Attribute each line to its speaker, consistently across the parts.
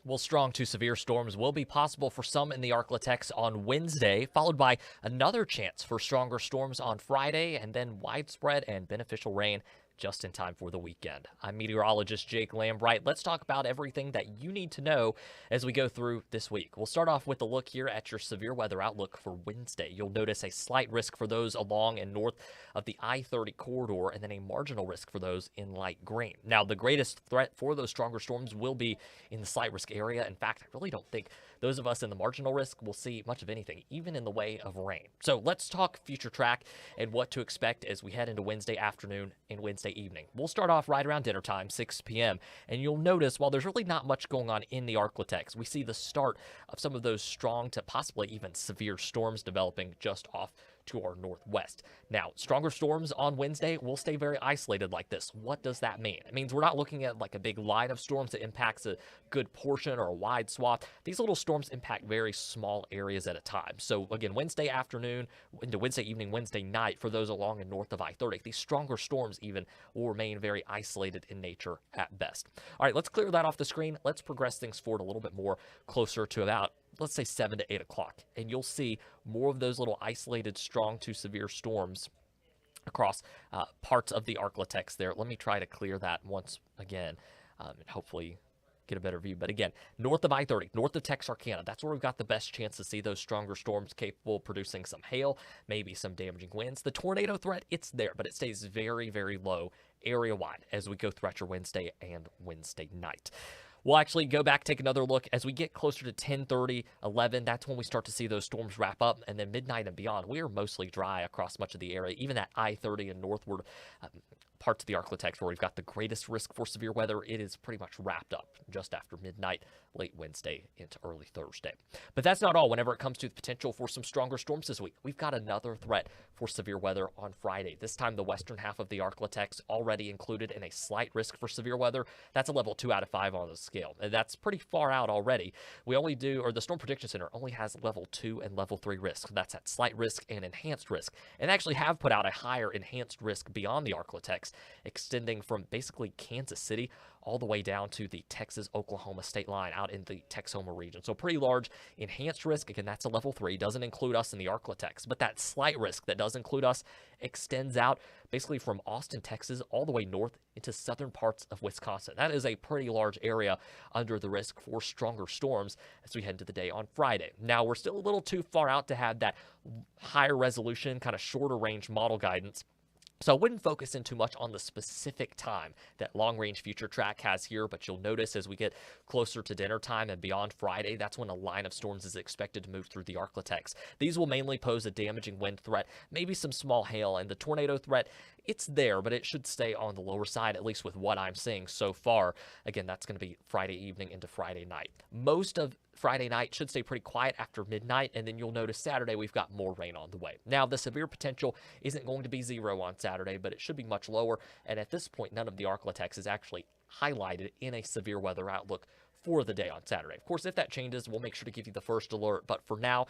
Speaker 1: Well, strong to severe storms will be possible for some in the Arklatex on Wednesday, followed by another chance for stronger storms on Friday, and then widespread and beneficial rain just in time for the weekend. I'm meteorologist Jake Lambright. Let's talk about everything that you need to know as we go through this week. We'll start off with a look here at your severe weather outlook for Wednesday. You'll notice a slight risk for those along and north of the I-30 corridor, and then a marginal risk for those in light green. Now, the greatest threat for those stronger storms will be in the slight risk area. In fact, I really don't think those of us in the marginal risk will see much of anything, even in the way of rain. So let's talk future track and what to expect as we head into Wednesday afternoon and Wednesday evening. We'll start off right around dinner time, 6 p.m., and you'll notice while there's really not much going on in the Arklatex, we see the start of some of those strong to possibly even severe storms developing just off to our northwest. Now, stronger storms on Wednesday will stay very isolated like this. What does that mean? It means we're not looking at like a big line of storms that impacts a good portion or a wide swath. These little storms impact very small areas at a time. So again, Wednesday afternoon into Wednesday evening, Wednesday night for those along and north of I-30, these stronger storms even will remain very isolated in nature at best. All right, let's clear that off the screen. Let's progress things forward a little bit more closer to about, let's say 7 to 8 o'clock, and you'll see more of those little isolated strong to severe storms across parts of the Arklatex there. Let me try to clear that once again and hopefully get a better view. But again, north of I-30, north of Texarkana, that's where we've got the best chance to see those stronger storms capable of producing some hail, maybe some damaging winds. The tornado threat, it's there, but it stays very, very low area-wide as we go throughout your Wednesday and Wednesday night. We'll actually go back, take another look as we get closer to 10:30, 11. That's when we start to see those storms wrap up. And then midnight and beyond, we are mostly dry across much of the area, even that I-30 and northward parts of the Arklatex where we've got the greatest risk for severe weather. It is pretty much wrapped up just after midnight, late Wednesday into early Thursday. But that's not all. Whenever it comes to the potential for some stronger storms this week, we've got another threat for severe weather on Friday. This time, the western half of the Arklatex already included in a slight risk for severe weather. That's a level 2 out of 5 on the scale. And that's pretty far out already. The Storm Prediction Center only has level 2 and level 3 risk. That's at slight risk and enhanced risk. And actually have put out a higher enhanced risk beyond the Arklatex, extending from basically Kansas City all the way down to the Texas-Oklahoma state line out in the Texoma region. So pretty large enhanced risk. Again, that's a level 3. Doesn't include us in the Arklatex. But that slight risk that does include us extends out basically from Austin, Texas, all the way north into southern parts of Wisconsin. That is a pretty large area under the risk for stronger storms as we head into the day on Friday. Now, we're still a little too far out to have that higher resolution, kind of shorter range model guidance. So I wouldn't focus in too much on the specific time that long-range future track has here, but you'll notice as we get closer to dinner time and beyond Friday, that's when a line of storms is expected to move through the Arklatex. These will mainly pose a damaging wind threat, maybe some small hail, and the tornado threat, it's there, but it should stay on the lower side, at least with what I'm seeing so far. Again, that's going to be Friday evening into Friday night. Most of Friday night should stay pretty quiet after midnight, and then you'll notice Saturday we've got more rain on the way. Now, the severe potential isn't going to be 0 on Saturday, but it should be much lower, and at this point, none of the Arklatex is actually highlighted in a severe weather outlook for the day on Saturday. Of course, if that changes, we'll make sure to give you the first alert, but for now,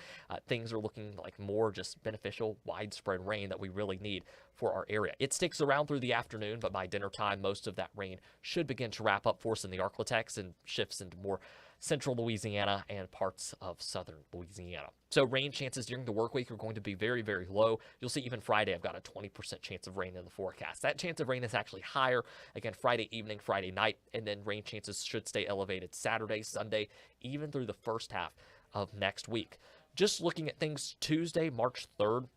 Speaker 1: things are looking like more just beneficial, widespread rain that we really need for our area. It sticks around through the afternoon, but by dinner time, most of that rain should begin to wrap up for us in the Arklatex and shifts into more central Louisiana and parts of southern Louisiana. So rain chances during the work week are going to be very, very low. You'll see even Friday, I've got a 20% chance of rain in the forecast. That chance of rain is actually higher, again, Friday evening, Friday night, and then rain chances should stay elevated Saturday, Sunday, even through the first half of next week. Just looking at things Tuesday, March 3rd,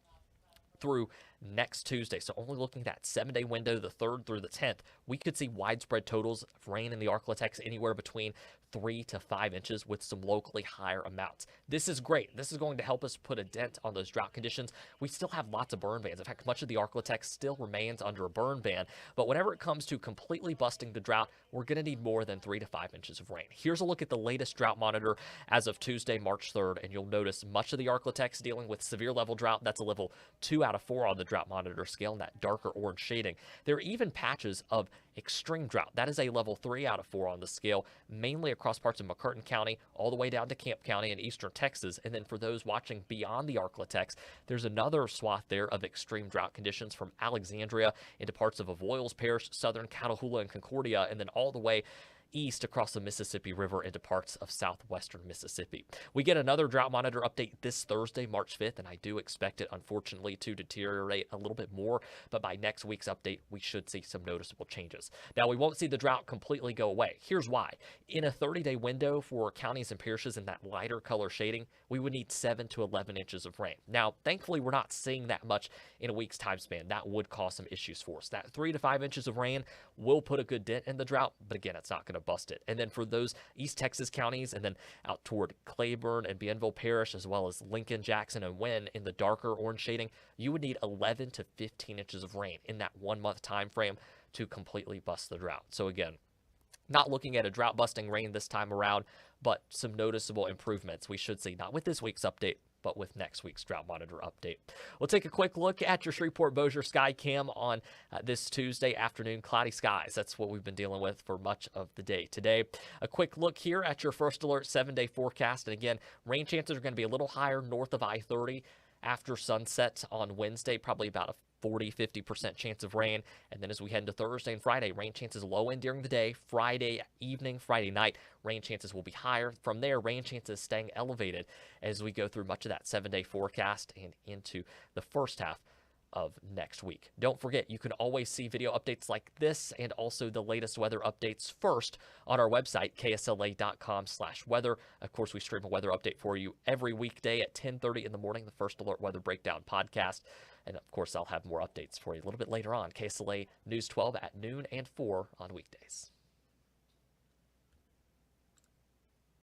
Speaker 1: through next Tuesday, so only looking at that 7-day window, the 3rd through the 10th, we could see widespread totals of rain in the Arklatex anywhere between 3 to 5 inches with some locally higher amounts. This is great. This is going to help us put a dent on those drought conditions. We still have lots of burn bans. In fact, much of the Arklatex still remains under a burn ban, but whenever it comes to completely busting the drought, we're going to need more than 3 to 5 inches of rain. Here's a look at the latest drought monitor as of Tuesday, March 3rd, and you'll notice much of the Arklatex dealing with severe level drought. That's a level 2 out of 4 on the drought monitor scale in that darker orange shading. There are even patches of extreme drought. That is a level 3 out of 4 on the scale, mainly across parts of McCurtain County, all the way down to Camp County in eastern Texas. And then for those watching beyond the Arklatex, there's another swath there of extreme drought conditions from Alexandria into parts of Avoyelles Parish, southern Catahoula and Concordia, and then all the way east across the Mississippi River into parts of southwestern Mississippi. We get another drought monitor update this Thursday, March 5th, and I do expect it, unfortunately, to deteriorate a little bit more, but by next week's update, we should see some noticeable changes. Now, we won't see the drought completely go away. Here's why. In a 30-day window for counties and parishes in that lighter color shading, we would need 7 to 11 inches of rain. Now, thankfully, we're not seeing that much in a week's time span. That would cause some issues for us. That 3 to 5 inches of rain will put a good dent in the drought, but again, it's not going to bust it. And then for those East Texas counties and then out toward Claiborne and Bienville Parish, as well as Lincoln, Jackson, and Wynne in the darker orange shading, you would need 11 to 15 inches of rain in that 1 month time frame to completely bust the drought. So again, not looking at a drought busting rain this time around, but some noticeable improvements we should see, not with this week's update, but with next week's drought monitor update. We'll take a quick look at your Shreveport-Bossier sky cam on this Tuesday afternoon. Cloudy skies. That's what we've been dealing with for much of the day today. A quick look here at your First Alert 7-day forecast. And again, rain chances are going to be a little higher north of I-30 after sunset on Wednesday, probably about a 40-50% chance of rain. And then as we head into Thursday and Friday, rain chances low end during the day. Friday evening, Friday night, rain chances will be higher. From there, rain chances staying elevated as we go through much of that 7-day forecast and into the first half of next week. Don't forget, you can always see video updates like this and also the latest weather updates first on our website, ksla.com/weather. Of course, we stream a weather update for you every weekday at 10:30 in the morning, the First Alert Weather Breakdown podcast. And of course, I'll have more updates for you a little bit later on. KSLA News 12 at noon and 4 on weekdays.